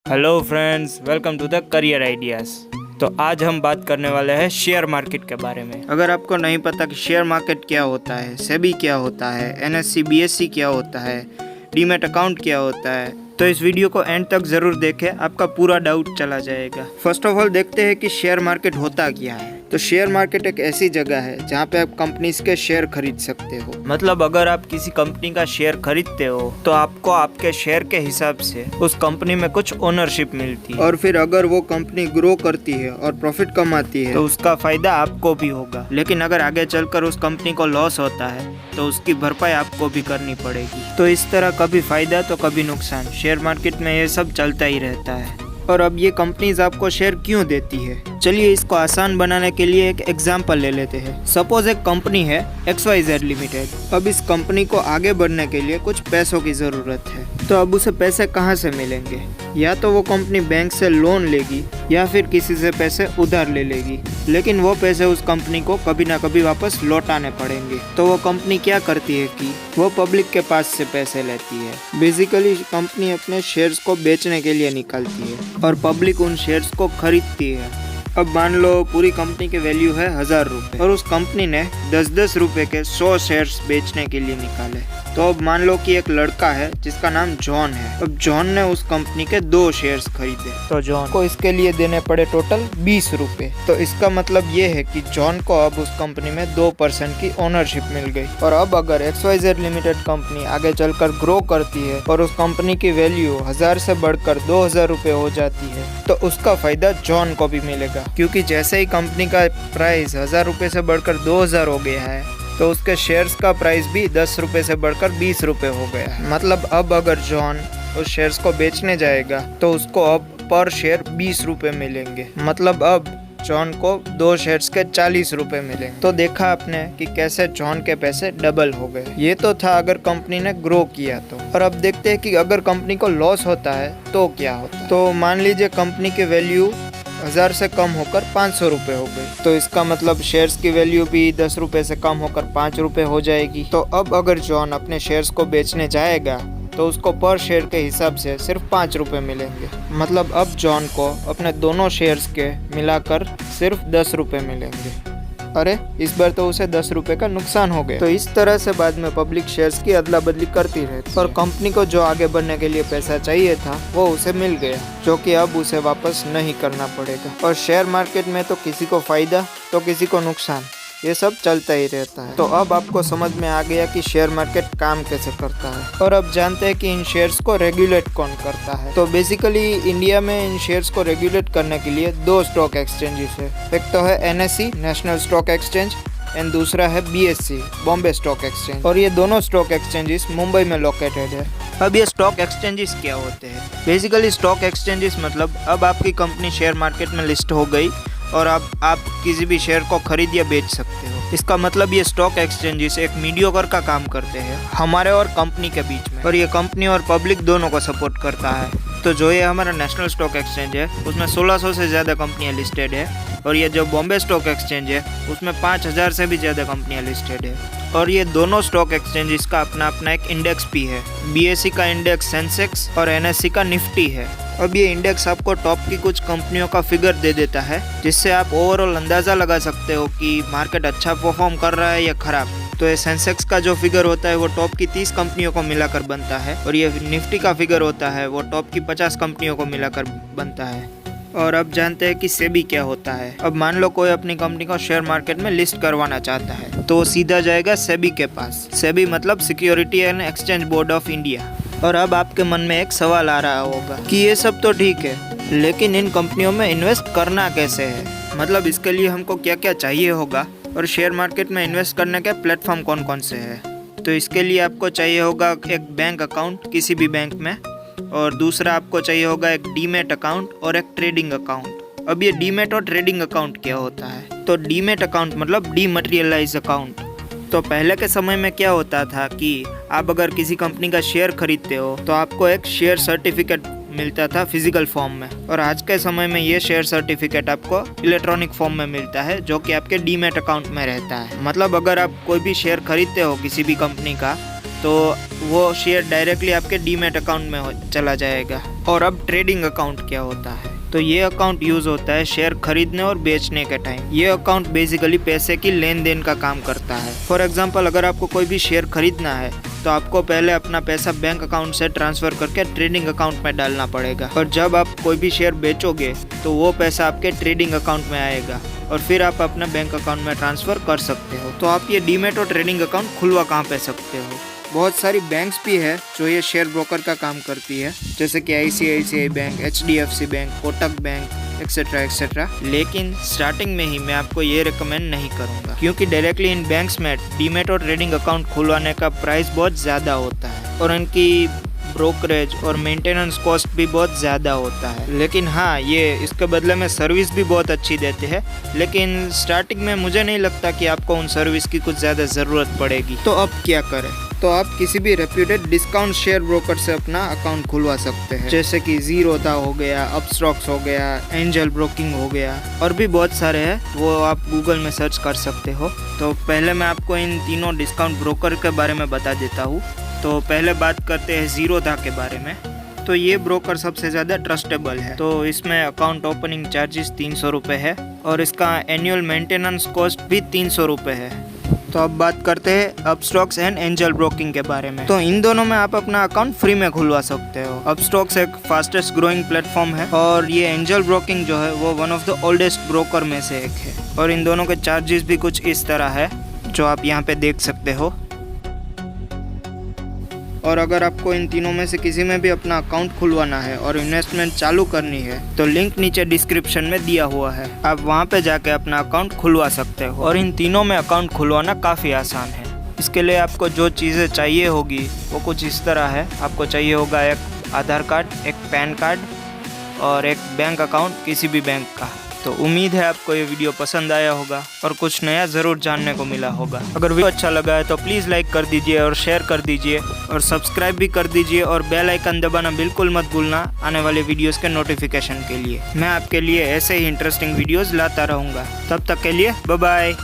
Hello friends, welcome to the career ideas. तो आज हम बात करने वाले हैं शेयर मार्केट के बारे में। अगर आपको नहीं पता कि शेयर मार्केट क्या होता है, सेबी क्या होता है, एनएससी बीएससी क्या होता है, डीमैट अकाउंट क्या होता है, तो इस वीडियो को एंड तक ज़रूर देखें, आपका पूरा डाउट चला जाएगा। फर्स्ट ऑफ ऑल देखते हैं कि शेयर मार्केट होता क्या है। तो शेयर मार्केट एक ऐसी जगह है जहाँ पे आप कंपनीज के शेयर खरीद सकते हो। मतलब अगर आप किसी कंपनी का शेयर खरीदते हो तो आपको आपके शेयर के हिसाब से उस कंपनी में कुछ ओनरशिप मिलती है, और फिर अगर वो कंपनी ग्रो करती है और प्रॉफिट कमाती है तो उसका फायदा आपको भी होगा। लेकिन अगर आगे चलकर उस कंपनी को लॉस होता है तो उसकी भरपाई आपको भी करनी पड़ेगी। तो इस तरह कभी फायदा तो कभी नुकसान, शेयर मार्केट में ये सब चलता ही रहता है। और अब ये कंपनीज आपको शेयर क्यों देती है, चलिए इसको आसान बनाने के लिए एक एग्जांपल ले लेते हैं। सपोज एक कंपनी है XYZ लिमिटेड। अब इस कंपनी को आगे बढ़ने के लिए कुछ पैसों की ज़रूरत है, तो अब उसे पैसे कहाँ से मिलेंगे? या तो वो कंपनी बैंक से लोन लेगी या फिर किसी से पैसे उधार ले लेगी, लेकिन वो पैसे उस कंपनी को कभी ना कभी वापस लौटाने पड़ेंगे। तो वो कंपनी क्या करती है कि वो पब्लिक के पास से पैसे लेती है। बेसिकली कंपनी अपने शेयर्स को बेचने के लिए निकालती है और पब्लिक उन शेयर्स को खरीदती है। अब मान लो पूरी कंपनी की वैल्यू है 1000 रुपये और उस कंपनी ने 10-10 रुपए के 100 शेयर्स बेचने के लिए निकाले। तो अब मान लो कि एक लड़का है जिसका नाम जॉन है। अब जॉन ने उस कंपनी के 2 शेयर्स खरीदे, तो जॉन को इसके लिए देने पड़े टोटल 20 रुपए। तो इसका मतलब ये है कि जॉन को अब उस कंपनी में 2% की ओनरशिप मिल गई। और अब अगर XYZ लिमिटेड कंपनी आगे चलकर ग्रो करती है और उस कंपनी की वैल्यू 1000 से बढ़कर 2000 रुपए हो जाती है तो उसका फायदा जॉन को भी मिलेगा, क्योंकि जैसे ही कंपनी का प्राइस 1000 रुपए से बढ़कर 2000 हो गया है तो उसके शेयर्स का प्राइस भी 10 रुपए से बढ़कर 20 रुपए हो गया है। मतलब अब अगर जॉन उस शेयर्स को बेचने जाएगा तो उसको अब पर शेयर 20 रुपए मिलेंगे। मतलब अब जॉन को 2 शेयर्स के 40 रुपए मिलेंगे। तो देखा आपने कि कैसे जॉन के पैसे डबल हो गए। ये तो था अगर कंपनी ने ग्रो किया तो। और अब देखते हैं कि अगर कंपनी को लॉस होता है तो क्या होता है। तो मान लीजिए कंपनी की वैल्यू 1000 से कम होकर 500 रुपए हो गई, तो इसका मतलब शेयर्स की वैल्यू भी 10 रुपए से कम होकर 5 रुपए हो जाएगी। तो अब अगर जॉन अपने शेयर्स को बेचने जाएगा तो उसको पर शेयर के हिसाब से सिर्फ 5 रुपए मिलेंगे। मतलब अब जॉन को अपने दोनों शेयर्स के मिलाकर सिर्फ 10 रुपए मिलेंगे। अरे इस बार तो उसे 10 रुपए का नुकसान हो गया। तो इस तरह से बाद में पब्लिक शेयर्स की अदला बदली करती रहती है और कंपनी को जो आगे बढ़ने के लिए पैसा चाहिए था वो उसे मिल गया, जो कि अब उसे वापस नहीं करना पड़ेगा। और शेयर मार्केट में तो किसी को फायदा तो किसी को नुकसान, ये सब चलता ही रहता है। तो अब आपको समझ में आ गया कि शेयर मार्केट काम कैसे करता है। और अब जानते हैं कि इन शेयर्स को रेगुलेट कौन करता है। तो बेसिकली इंडिया में इन शेयर्स को रेगुलेट करने के लिए 2 स्टॉक एक्सचेंजेस है। एक तो है NSE national stock exchange and दूसरा है BSE बॉम्बे स्टॉक एक्सचेंज। और ये दोनों स्टॉक एक्सचेंजेस मुंबई में लोकेटेड है। अब ये स्टॉक एक्सचेंजेस क्या होते हैं? बेसिकली स्टॉक एक्सचेंजेस मतलब अब आपकी कंपनी शेयर मार्केट में लिस्ट हो गई और अब आप किसी भी शेयर को खरीद या बेच सकते हो। इसका मतलब ये स्टॉक एक्सचेंजेस एक मीडियोकर का काम करते हैं हमारे और कंपनी के बीच में, और ये कंपनी और पब्लिक दोनों को सपोर्ट करता है। तो जो ये हमारा नेशनल स्टॉक एक्सचेंज है उसमें 1600 से ज़्यादा कंपनियां लिस्टेड है, और ये जो बॉम्बे स्टॉक एक्सचेंज है उसमें 5000 से भी ज़्यादा कंपनियां लिस्टेड है। और ये दोनों स्टॉक एक्सचेंजेस का अपना अपना एक इंडेक्स भी है। BSE का इंडेक्स सेंसेक्स और NSE का निफ्टी है। अब ये इंडेक्स आपको टॉप की कुछ कंपनियों का फिगर दे देता है, जिससे आप ओवरऑल अंदाज़ा लगा सकते हो कि मार्केट अच्छा परफॉर्म कर रहा है या ख़राब। तो ये सेंसेक्स का जो फिगर होता है वो टॉप की 30 कंपनियों को मिलाकर बनता है, और ये निफ्टी का फिगर होता है वो टॉप की 50 कंपनियों को मिलाकर बनता है। और अब जानते हैं कि सेबी क्या होता है। अब मान लो कोई अपनी कंपनी को शेयर मार्केट में लिस्ट करवाना चाहता है तो वो सीधा जाएगा सेबी के पास। सेबी मतलब security and exchange board of India. और अब आपके मन में एक सवाल आ रहा होगा कि ये सब तो ठीक है, लेकिन इन कंपनियों में इन्वेस्ट करना कैसे है? मतलब इसके लिए हमको क्या क्या चाहिए होगा, और शेयर मार्केट में इन्वेस्ट करने के प्लेटफॉर्म कौन कौन से हैं? तो इसके लिए आपको चाहिए होगा एक बैंक अकाउंट किसी भी बैंक में, और दूसरा आपको चाहिए होगा एक डीमैट अकाउंट और एक ट्रेडिंग अकाउंट। अब ये डीमैट और ट्रेडिंग अकाउंट क्या होता है? तो डीमैट अकाउंट मतलब डीमटेरियलाइज अकाउंट। तो पहले के समय में क्या होता था कि आप अगर किसी कंपनी का शेयर खरीदते हो तो आपको एक शेयर सर्टिफिकेट मिलता था फिजिकल फॉर्म में, और आज के समय में ये शेयर सर्टिफिकेट आपको इलेक्ट्रॉनिक फॉर्म में मिलता है जो कि आपके डीमैट अकाउंट में रहता है। मतलब अगर आप कोई भी शेयर खरीदते हो किसी भी कंपनी का तो वो शेयर डायरेक्टली आपके डीमैट अकाउंट में चला जाएगा। और अब ट्रेडिंग अकाउंट क्या होता है? तो ये अकाउंट यूज होता है शेयर खरीदने और बेचने के टाइम। ये अकाउंट बेसिकली पैसे की लेन देन का काम करता है। फॉर एग्जांपल, अगर आपको कोई भी शेयर खरीदना है तो आपको पहले अपना पैसा बैंक अकाउंट से ट्रांसफर करके ट्रेडिंग अकाउंट में डालना पड़ेगा, और जब आप कोई भी शेयर बेचोगे तो वो पैसा आपके ट्रेडिंग अकाउंट में आएगा और फिर आप अपने बैंक अकाउंट में ट्रांसफर कर सकते हो। तो आप ये डीमैट और ट्रेडिंग अकाउंट खुलवा कहाँ पे सकते हो? बहुत सारी बैंक्स भी है जो ये शेयर ब्रोकर का काम करती है, जैसे कि ICICI bank, HDFC bank, Kotak bank, etcetera etcetera. लेकिन स्टार्टिंग में ही मैं आपको ये रिकमेंड नहीं करूँगा, क्योंकि डायरेक्टली इन बैंक्स में डीमैट और ट्रेडिंग अकाउंट खुलवाने का प्राइस बहुत ज़्यादा होता है और इनकी ब्रोकरेज और मेंटेनेंस कॉस्ट भी बहुत ज़्यादा होता है। लेकिन हाँ, ये इसके बदले में सर्विस भी बहुत अच्छी देते हैं, लेकिन स्टार्टिंग में मुझे नहीं लगता कि आपको उन सर्विस की कुछ ज़्यादा ज़रूरत पड़ेगी। तो अब क्या करें? तो आप किसी भी रेप्यूटेड डिस्काउंट शेयर ब्रोकर से अपना अकाउंट खुलवा सकते हैं, जैसे कि ज़ीरोधा हो गया, अपस्टॉक्स हो गया, एंजल ब्रोकिंग हो गया, और भी बहुत सारे हैं, वो आप गूगल में सर्च कर सकते हो। तो पहले मैं आपको इन तीनों डिस्काउंट ब्रोकर के बारे में बता देता हूँ। तो पहले बात करते हैं ज़ीरोधा के बारे में। तो ये ब्रोकर सबसे ज़्यादा ट्रस्टेबल है। तो इसमें अकाउंट ओपनिंग चार्जेस 300 रुपये है और इसका एनुअल मेंटेनेंस कॉस्ट भी 300 रुपये है। तो अब बात करते हैं अपस्टॉक्स एंड एंजल ब्रोकिंग के बारे में। तो इन दोनों में आप अपना अकाउंट फ्री में खुलवा सकते हो। अपस्टॉक्स एक फास्टेस्ट ग्रोइंग प्लेटफॉर्म है और ये एंजल ब्रोकिंग जो है वो one of the oldest broker में से एक है। और इन दोनों के चार्जेस भी कुछ इस तरह है जो आप यहाँ पे देख सकते हो। और अगर आपको इन तीनों में से किसी में भी अपना अकाउंट खुलवाना है और इन्वेस्टमेंट चालू करनी है तो लिंक नीचे डिस्क्रिप्शन में दिया हुआ है, आप वहां पे जाके अपना अकाउंट खुलवा सकते हो। और इन तीनों में अकाउंट खुलवाना काफ़ी आसान है। इसके लिए आपको जो चीज़ें चाहिए होगी वो कुछ इस तरह है। आपको चाहिए होगा एक आधार कार्ड, एक पैन कार्ड और एक बैंक अकाउंट किसी भी बैंक का। तो उम्मीद है आपको ये वीडियो पसंद आया होगा और कुछ नया ज़रूर जानने को मिला होगा। अगर वीडियो अच्छा लगा है तो प्लीज़ लाइक कर दीजिए और शेयर कर दीजिए और सब्सक्राइब भी कर दीजिए और बेल आइकन दबाना बिल्कुल मत भूलना आने वाले वीडियोस के नोटिफिकेशन के लिए। मैं आपके लिए ऐसे ही इंटरेस्टिंग वीडियोस लाता रहूँगा। तब तक के लिए बाय बाय।